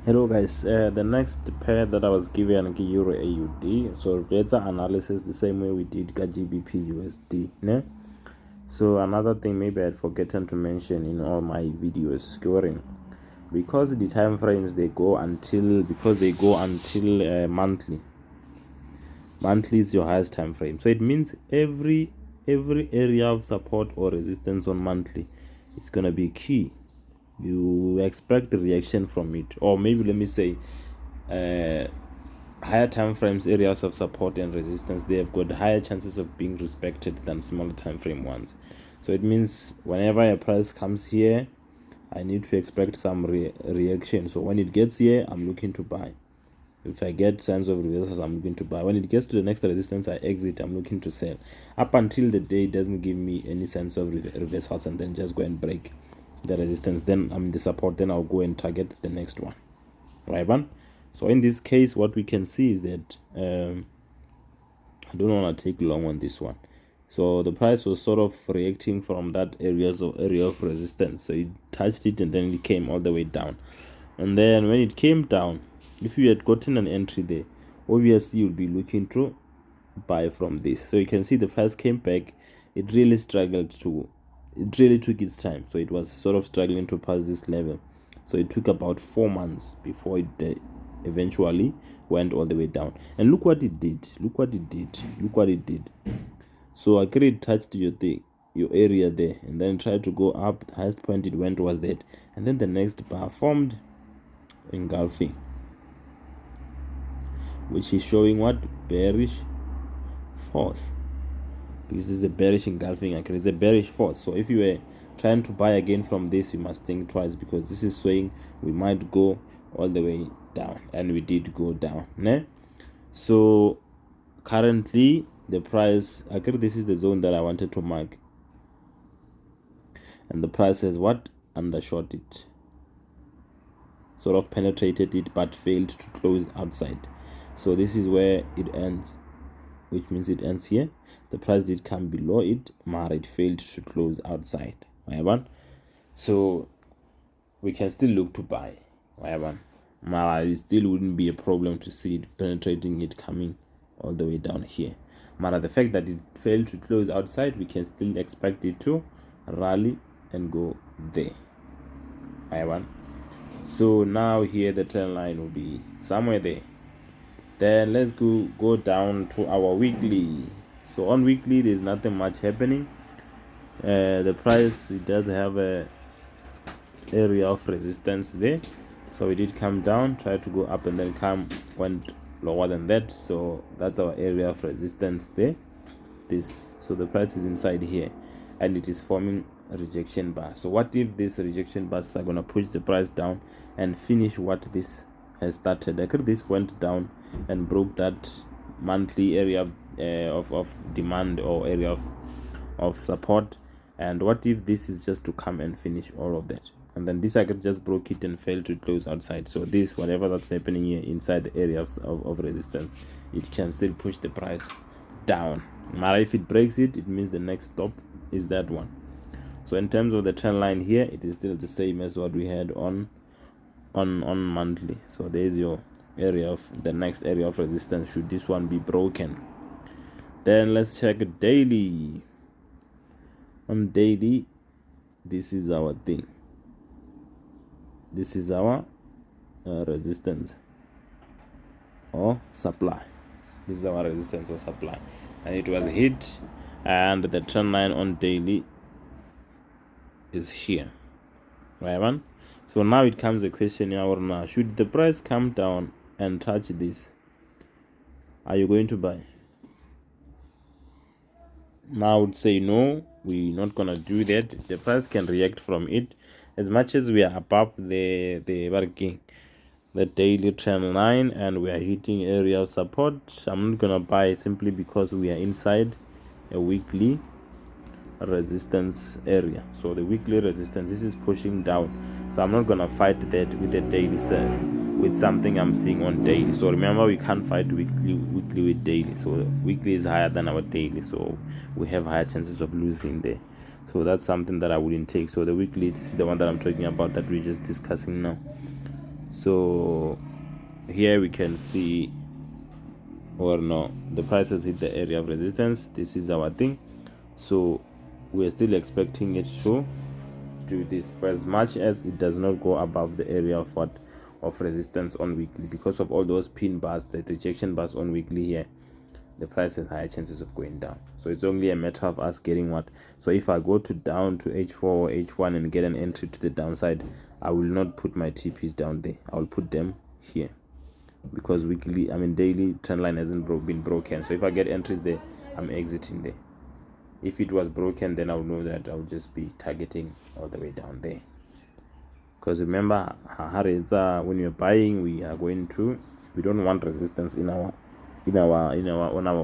Hello guys, the next pair that I was given EURAUD, so data analysis the same way we did GBP USD. Ne? So another thing maybe I'd forgotten to mention in all my videos scoring, because the time frames they go until monthly. Monthly is your highest time frame, so it means every area of support or resistance on monthly is gonna be key. You expect a reaction from it, or maybe let me say higher time frames areas of support and resistance, they have got higher chances of being respected than smaller time frame ones. So it means whenever a price comes here, I need to expect some reaction. So when it gets here, I'm looking to buy. If I get signs of reversals, I'm looking to buy. When it gets to the next resistance, I exit, I'm looking to sell, up until the day it doesn't give me any sense of reversals, and then just go and break the resistance. Then I'm in the support, then I'll go and target the next one. Right, man? So in this case, what we can see is that I don't want to take long on this one. So the price was sort of reacting from that area of resistance. So it touched it and then it came all the way down. And then when it came down, if you had gotten an entry there, obviously you'll be looking to buy from this. So you can see the price came back. It really took its time. So it was sort of struggling to pass this level. So it took about 4 months before it eventually went all the way down. And look what it did. So I it touched your area there, and then tried to go up. The highest point it went was that, and then the next bar formed engulfing, which is showing what? Bearish force. This is a bearish engulfing, and it's a bearish force. So if you were trying to buy again from this, you must think twice, because this is showing we might go all the way down, and we did go down. Ne? So currently the price, this is the zone that I wanted to mark, and the price has what? Undershot it, sort of penetrated it, but failed to close outside. So this is where it ends, which means it ends here. The price did come below it, but it failed to close outside. Right? So we can still look to buy. Right? But it still wouldn't be a problem to see it penetrating it, coming all the way down here. But the fact that it failed to close outside, we can still expect it to rally and go there. Right? So now here the trend line will be somewhere there. Then let's go down to our weekly. So on weekly, there's nothing much happening. The price, it does have a area of resistance there. So it did come down, try to go up, and then went lower than that. So that's our area of resistance there. So the price is inside here, and it is forming a rejection bar. So what if these rejection bars are gonna push the price down and finish what this has started? This went down and broke that monthly area of demand, or area of support. And what if this is just to come and finish all of that, and then this just broke it and failed to close outside? So this, whatever that's happening here inside the area of resistance, it can still push the price down. But if it breaks it, it means the next stop is that one. So in terms of the trend line here, it is still the same as what we had on monthly. So there's your area of the next area of resistance should this one be broken. Then let's check daily. On daily, this is our thing. This is our resistance or supply. This is our resistance or supply, and it was hit, and the trend line on daily is here. Right, man? So now it comes a question here, now should the price come down and touch this, are you going to buy? Now I would say no, we're not gonna do that. The price can react from it. As much as we are above the daily trend line and we are hitting area of support, I'm not gonna buy simply because we are inside a weekly resistance area. So the weekly resistance, this is pushing down, so I'm not gonna fight that with a daily sell, with something I'm seeing on daily. So remember, we can't fight weekly with daily. So weekly is higher than our daily, so we have higher chances of losing there. So that's something that I wouldn't take. So the weekly, this is the one that I'm talking about, that we're just discussing now. So here we can see, or no, the price has hit the area of resistance. This is our thing, so we're still expecting it to do this for as much as it does not go above the area of what of resistance on weekly. Because of all those pin bars, the rejection bars on weekly here, the price has higher chances of going down. So it's only a matter of us getting what. So if I go to down to H4 or H1 and get an entry to the downside, I will not put my TPs down there. I will put them here, because daily trend line hasn't been broken. So if I get entries there, I'm exiting there. If it was broken, then I'll know that I'll just be targeting all the way down there. Because remember, when you're buying, we don't want resistance on our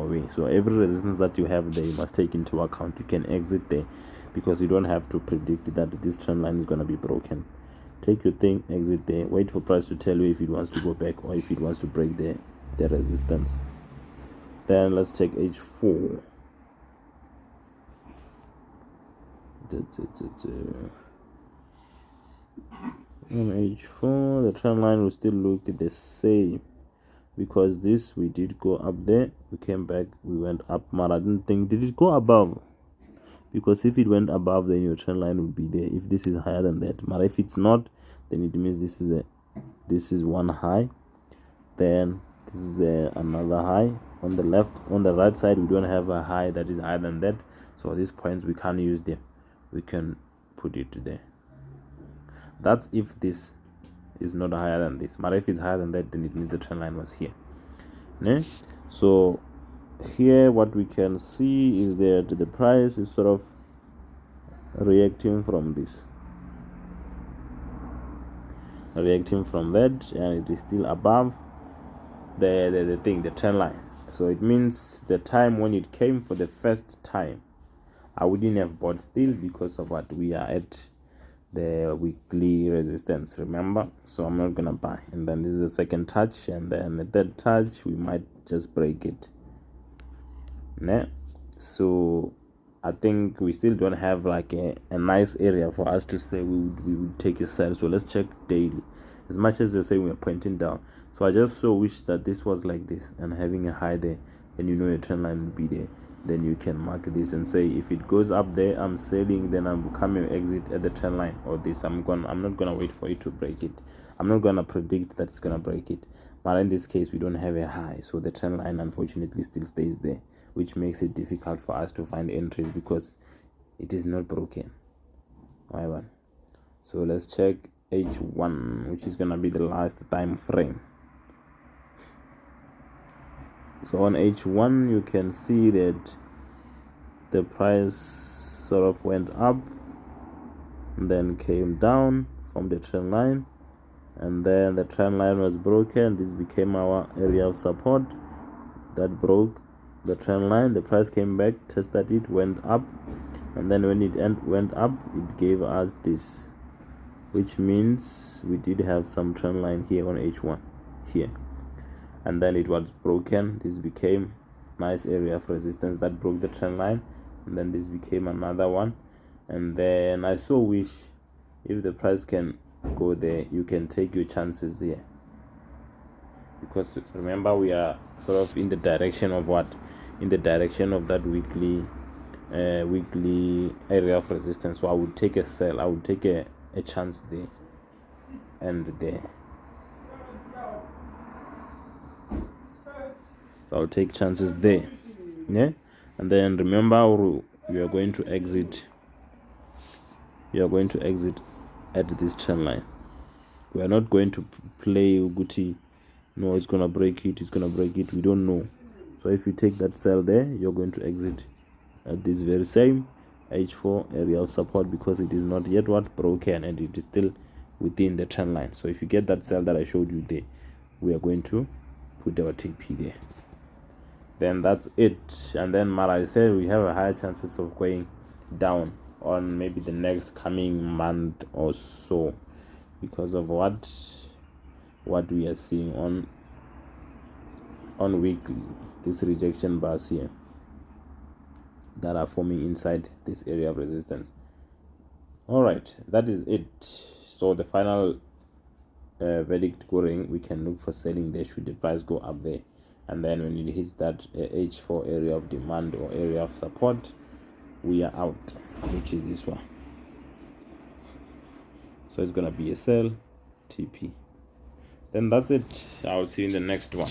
way. So every resistance that you have there, you must take into account. You can exit there, because you don't have to predict that this trend line is going to be broken. Take your thing, exit there, wait for price to tell you if it wants to go back or if it wants to break the resistance. Then let's check H4. On H4, the trend line will still look the same, because this, we did go up there, we came back, we went up. But I didn't think, did it go above? Because if it went above, then your trend line would be there if this is higher than that. But if it's not, then it means this is one high, then this is another high. On the left, on the right side, we don't have a high that is higher than that, so these points we can't use them. We can put it there. That's if this is not higher than this. But if it's higher than that, then it means the trend line was here. So here what we can see is that the price is sort of reacting from this, reacting from that, and it is still above the trend line. So it means the time when it came for the first time, I wouldn't have bought still, because of what we are at the weekly resistance, remember. So I'm not gonna buy. And then this is the second touch, and then the third touch, we might just break it. So I think we still don't have like a nice area for us to say we would take a sell. So let's check daily. As much as you're saying we're pointing down, so I just so wish that this was like this and having a high there, and your trend line will be there. Then you can mark this and say, if it goes up there, I'm selling, then I'm coming exit at the trend line, or this. I'm not gonna wait for it to break it. I'm not gonna predict that it's gonna break it. But in this case, we don't have a high, so the trend line unfortunately still stays there, which makes it difficult for us to find entries because it is not broken. Right. So let's check H1, which is gonna be the last time frame. So on H1, you can see that the price sort of went up and then came down from the trend line, and then the trend line was broken. This became our area of support. That broke the trend line. The price came back, tested it, went up, and then when it went up, it gave us this, which means we did have some trend line here on H1 here, and then it was broken. This became nice area of resistance that broke the trend line, and then this became another one. And then I so wish if the price can go there, you can take your chances here, because remember we are sort of in the direction of what, in the direction of that weekly area of resistance. So I would take a sell, I would take a chance there and there. So I'll take chances there, and then remember you are going to exit at this trend line. We are not going to play Uguti. No, it's gonna break it, we don't know. So if you take that sell there, you're going to exit at this very same H4 area of support, because it is not yet broken, and it is still within the trend line. So if you get that sell that I showed you there, we are going to put our TP there. Then that's it. And then I said we have a higher chances of going down on maybe the next coming month or so, because of what we are seeing on weekly, these rejection bars here that are forming inside this area of resistance. All right, that is it. So the final verdict scoring, we can look for selling there should the price go up there. And then when it hits that H4 area of demand or area of support, we are out, which is this one. So it's gonna be a sell TP. Then that's it. I'll see you in the next one.